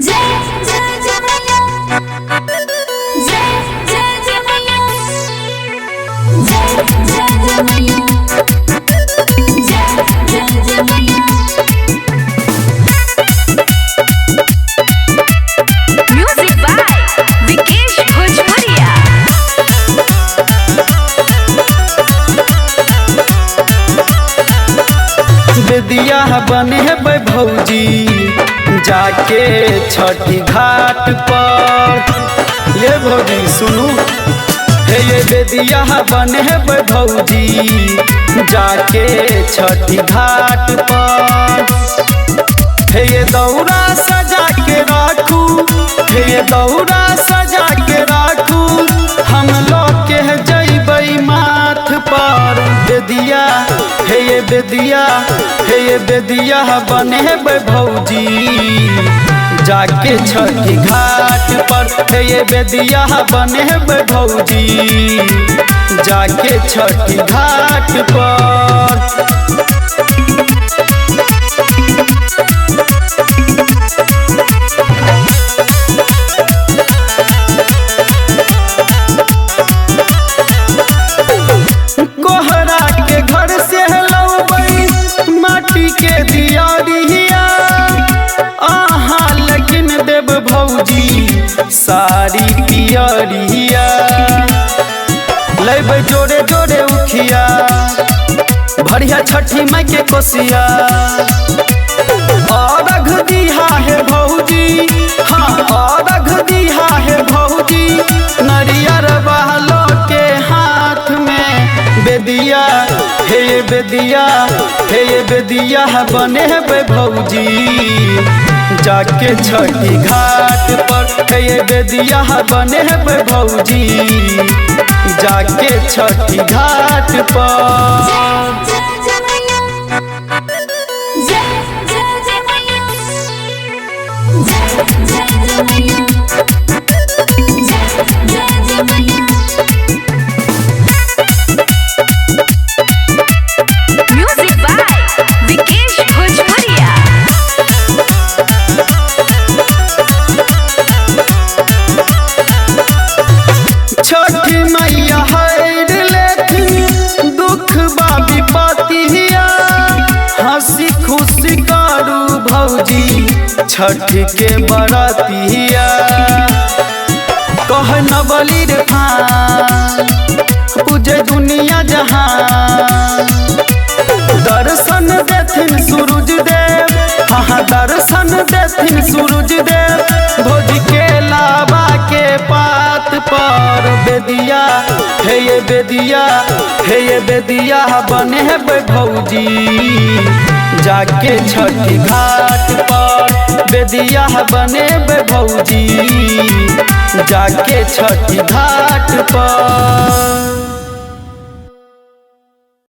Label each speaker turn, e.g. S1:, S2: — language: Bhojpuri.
S1: Music by Vikesh Bhojpuria।
S2: बेदिया बने भौजी जाके छठी घाट पर। ये भौजी सुनू हे ये बेदिया बने भौजी जाके छठी घाट पर। हे ये दौरा सजा के राखू, हे ये दौरा सजा के राखू, हम लोग के जइबै माथ पर। बेदिया हे ये बेदिया, हे ये बेदिया बने भौजी जाके छठी घाट पर। हे ये बेदिया बने भौजी जाके छठी घाट पर। कोहरा के घर से लौबै माटी के दियारिया, आहा लेकिन देव भौजी सारी पियरिया। लेबै जोड़े जोड़े उखिया भरिया छठी माई के कोसिया। अर्घ दिहा है भौजी, हाँ अर्घ दिहा है भौजी, नरियर बहलो के हाथ में। बेदिया हे ये बेदिया, हे ये बेदिया बने भौजी जाके छठी घाट पर। हे ये बेदिया बने भौजी जाके छठी घाट पर।
S1: Music by Vikesh Bhojpuria।
S2: छठी मैया हर लेथिन दुख बा विपतिया, हंसी खुशी करू भौजी छठ के बरतिया। कह नवली रे पूजे दुनिया जहां, दर्शन देथिन सूरज देव, हाँ दर्शन देथिन सूरज देव भौजी के लाबा के पात पर। बेदिया हे ये बेदिया, हे ये बेदिया बने भौजी जाके छठी घाट पर। बेदिया बने भौजी जाके छठी घाट पर।